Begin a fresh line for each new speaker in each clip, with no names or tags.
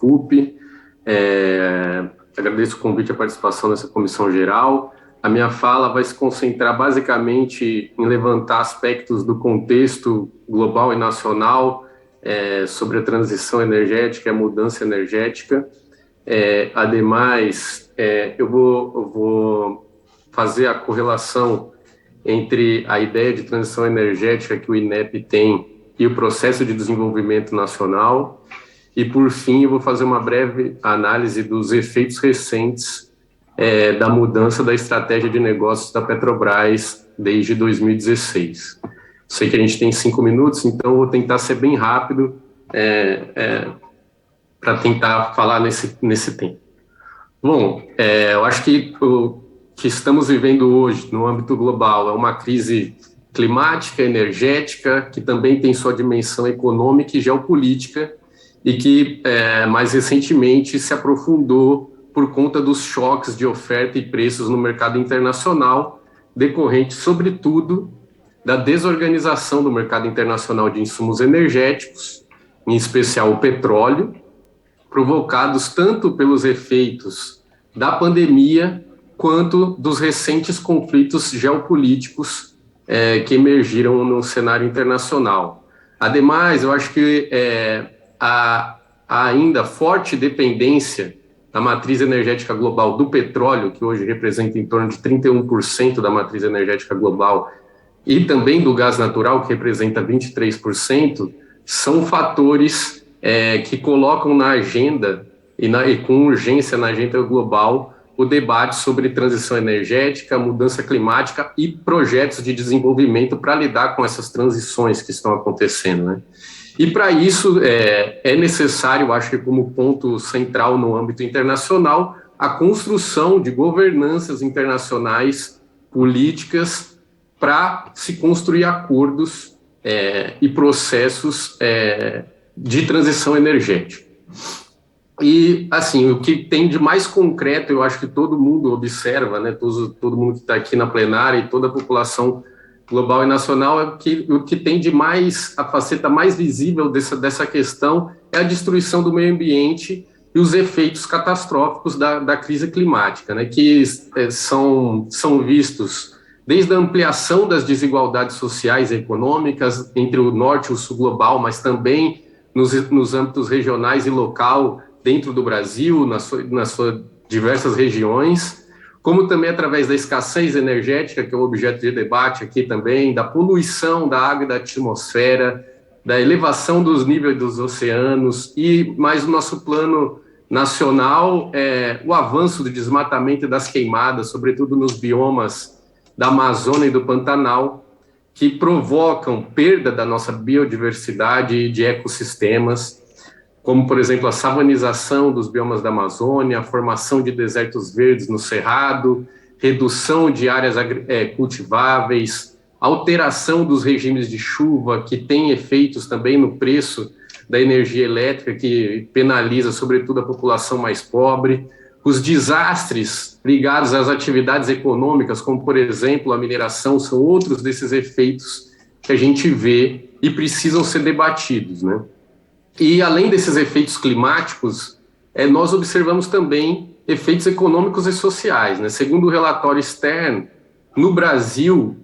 FUP. Agradeço o convite e a participação nessa comissão geral. A minha fala vai se concentrar basicamente em levantar aspectos do contexto global e nacional sobre a transição energética e a mudança energética. Ademais, eu vou fazer a correlação entre a ideia de transição energética que o INEP tem e o processo de desenvolvimento nacional. E, por fim, eu vou fazer uma breve análise dos efeitos recentes da mudança da estratégia de negócios da Petrobras desde 2016. Sei que a gente tem 5 minutos, então eu vou tentar ser bem rápido para tentar falar nesse tempo. Bom, eu acho que o que estamos vivendo hoje no âmbito global é uma crise climática, energética, que também tem sua dimensão econômica e geopolítica, e que mais recentemente se aprofundou por conta dos choques de oferta e preços no mercado internacional, decorrente, sobretudo, da desorganização do mercado internacional de insumos energéticos, em especial o petróleo, provocados tanto pelos efeitos da pandemia quanto dos recentes conflitos geopolíticos que emergiram no cenário internacional. Ademais, eu acho que há ainda forte dependência da matriz energética global do petróleo, que hoje representa em torno de 31% da matriz energética global, e também do gás natural, que representa 23%, são fatores que colocam na agenda e com urgência na agenda global o debate sobre transição energética, mudança climática e projetos de desenvolvimento para lidar com essas transições que estão acontecendo, né? E para isso é necessário, acho que como ponto central no âmbito internacional, a construção de governanças internacionais políticas para se construir acordos e processos de transição energética. E, assim, o que tem de mais concreto, eu acho que todo mundo observa, né, todo mundo que está aqui na plenária e toda a população global e nacional, o que tem de mais, a faceta mais visível dessa questão é a destruição do meio ambiente e os efeitos catastróficos da crise climática, né, que são vistos desde a ampliação das desigualdades sociais e econômicas entre o norte e o sul global, mas também nos âmbitos regionais e local, dentro do Brasil, nas suas diversas regiões, como também através da escassez energética, que é o objeto de debate aqui também, da poluição da água e da atmosfera, da elevação dos níveis dos oceanos e, mais o nosso plano nacional, o avanço do desmatamento e das queimadas, sobretudo nos biomas da Amazônia e do Pantanal, que provocam perda da nossa biodiversidade e de ecossistemas, como, por exemplo, a savanização dos biomas da Amazônia, a formação de desertos verdes no Cerrado, redução de áreas cultiváveis, alteração dos regimes de chuva, que tem efeitos também no preço da energia elétrica, que penaliza, sobretudo, a população mais pobre, os desastres ligados às atividades econômicas, como, por exemplo, a mineração, são outros desses efeitos que a gente vê e precisam ser debatidos, né? E, além desses efeitos climáticos, nós observamos também efeitos econômicos e sociais, né? Segundo o relatório Stern, no Brasil,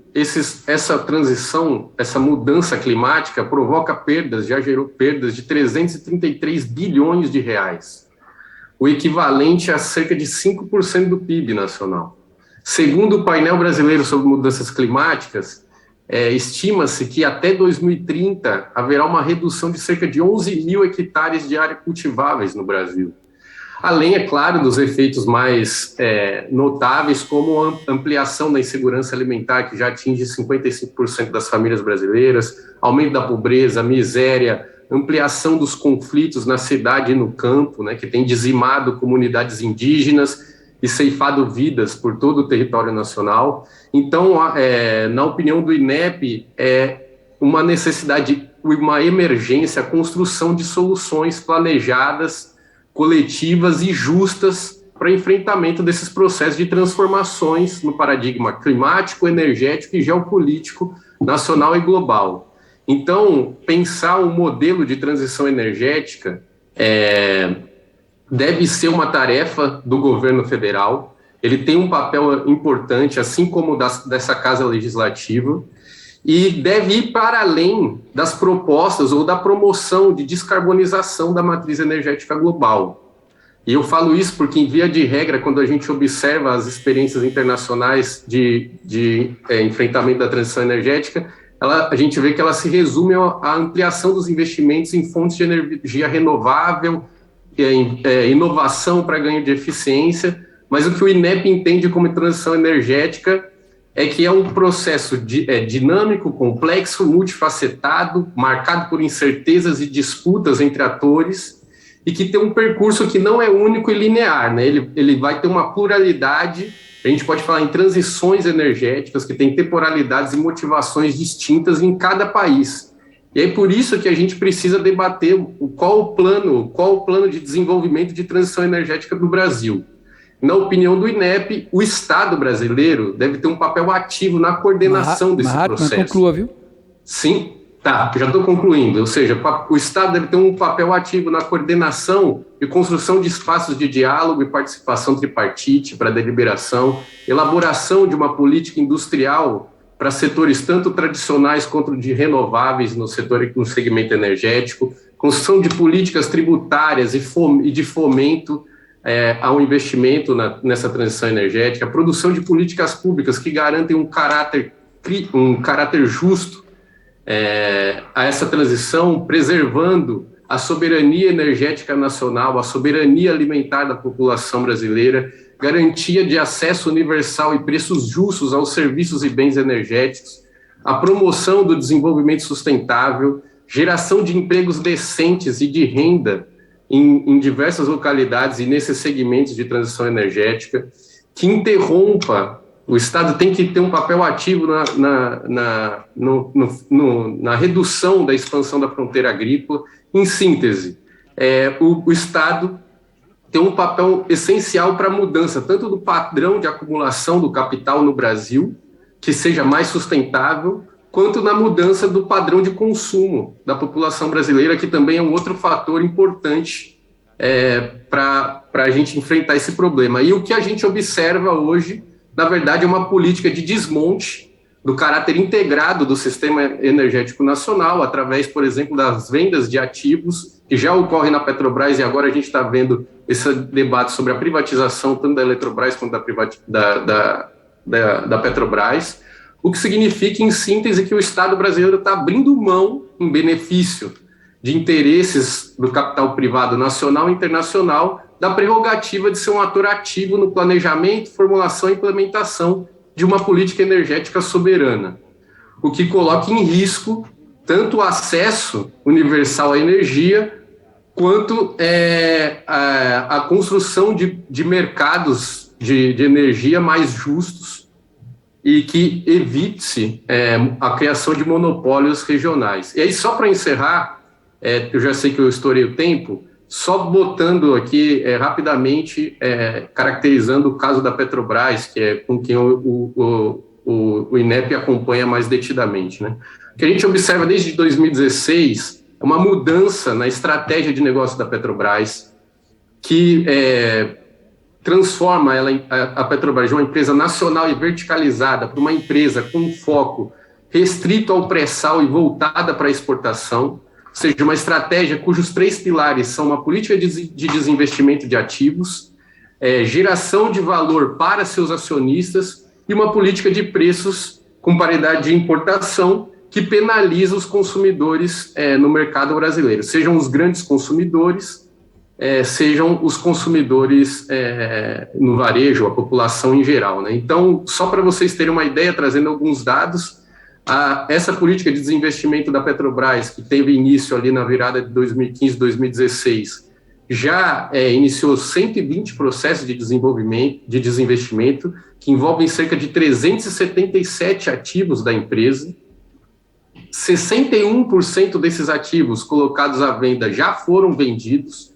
essa transição, essa mudança climática provoca já gerou perdas de 333 bilhões de reais, o equivalente a cerca de 5% do PIB nacional. Segundo o painel brasileiro sobre mudanças climáticas, estima-se que até 2030 haverá uma redução de cerca de 11 mil hectares de área cultiváveis no Brasil. Além, é claro, dos efeitos mais notáveis, como a ampliação da insegurança alimentar, que já atinge 55% das famílias brasileiras, aumento da pobreza, miséria, ampliação dos conflitos na cidade e no campo, né, que tem dizimado comunidades indígenas e ceifado vidas por todo o território nacional. Então, na opinião do INEP, é uma necessidade, uma emergência, a construção de soluções planejadas, coletivas e justas para enfrentamento desses processos de transformações no paradigma climático, energético e geopolítico nacional e global. Então, pensar um modelo de transição energética deve ser uma tarefa do governo federal. Ele tem um papel importante, assim como dessa Casa Legislativa, e deve ir para além das propostas ou da promoção de descarbonização da matriz energética global. E eu falo isso porque, em via de regra, quando a gente observa as experiências internacionais de enfrentamento da transição energética, a gente vê que ela se resume à ampliação dos investimentos em fontes de energia renovável, inovação para ganho de eficiência, mas o que o INEP entende como transição energética é que é um processo dinâmico, complexo, multifacetado, marcado por incertezas e disputas entre atores, e que tem um percurso que não é único e linear, né? Ele vai ter uma pluralidade, a gente pode falar em transições energéticas, que tem temporalidades e motivações distintas em cada país. E é por isso que a gente precisa debater qual o plano de desenvolvimento de transição energética do Brasil. Na opinião do INEP, o Estado brasileiro deve ter um papel ativo na coordenação desse processo.
Mas conclua, viu?
Sim, tá, já estou concluindo. Ou seja, o Estado deve ter um papel ativo na coordenação e construção de espaços de diálogo e participação tripartite para deliberação, elaboração de uma política industrial para setores tanto tradicionais quanto de renováveis no segmento energético, construção de políticas tributárias e de fomento ao investimento nessa transição energética, a produção de políticas públicas que garantem um caráter justo a essa transição, preservando a soberania energética nacional, a soberania alimentar da população brasileira, garantia de acesso universal e preços justos aos serviços e bens energéticos, a promoção do desenvolvimento sustentável, geração de empregos decentes e de renda em diversas localidades e nesses segmentos de transição energética, que interrompa. O Estado tem que ter um papel ativo na redução da expansão da fronteira agrícola. Em síntese, o Estado tem um papel essencial para a mudança, tanto do padrão de acumulação do capital no Brasil, que seja mais sustentável, quanto na mudança do padrão de consumo da população brasileira, que também é um outro fator importante para a gente enfrentar esse problema. E o que a gente observa hoje, na verdade, é uma política de desmonte do caráter integrado do sistema energético nacional, através, por exemplo, das vendas de ativos, que já ocorre na Petrobras, e agora a gente está vendo esse debate sobre a privatização, tanto da Eletrobras quanto da Petrobras, o que significa, em síntese, que o Estado brasileiro está abrindo mão, em benefício de interesses do capital privado nacional e internacional, da prerrogativa de ser um ator ativo no planejamento, formulação e implementação de uma política energética soberana, o que coloca em risco tanto o acesso universal à energia, quanto a construção de mercados de energia mais justos e que evite a criação de monopólios regionais. E aí, só para encerrar, eu já sei que eu estourei o tempo, só botando aqui rapidamente, caracterizando o caso da Petrobras, que é com quem o INEP acompanha mais detidamente, né? O que a gente observa desde 2016 é uma mudança na estratégia de negócio da Petrobras, que transforma a Petrobras de uma empresa nacional e verticalizada para uma empresa com foco restrito ao pré-sal e voltada para a exportação, ou seja, uma estratégia cujos 3 pilares são uma política de desinvestimento de ativos, geração de valor para seus acionistas e uma política de preços com paridade de importação que penaliza os consumidores no mercado brasileiro, sejam os grandes consumidores, sejam os consumidores no varejo, a população em geral, né? Então, só para vocês terem uma ideia, trazendo alguns dados, essa política de desinvestimento da Petrobras, que teve início ali na virada de 2015, 2016, já iniciou 120 processos de desinvestimento, que envolvem cerca de 377 ativos da empresa. 61% desses ativos colocados à venda já foram vendidos,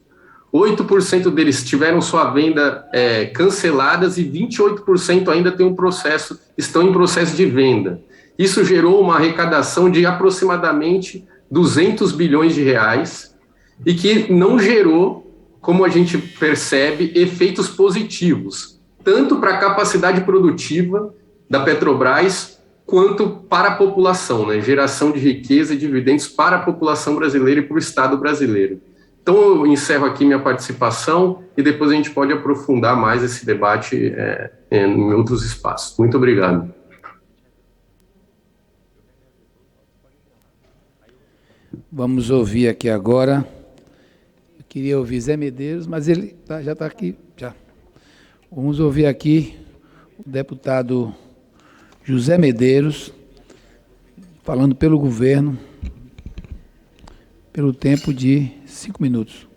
8% deles tiveram sua venda canceladas e 28% ainda estão em processo de venda. Isso gerou uma arrecadação de aproximadamente 200 bilhões de reais e que não gerou como a gente percebe efeitos positivos, tanto para a capacidade produtiva da Petrobras, quanto para a população, né? Geração de riqueza e dividendos para a população brasileira e para o Estado brasileiro. Então, eu encerro aqui minha participação e depois a gente pode aprofundar mais esse debate em outros espaços. Muito obrigado.
Vamos ouvir aqui agora. Eu queria ouvir Zé Medeiros, mas ele já está aqui. Já. Vamos ouvir aqui o deputado José Medeiros, falando pelo governo, pelo tempo de 5 minutos.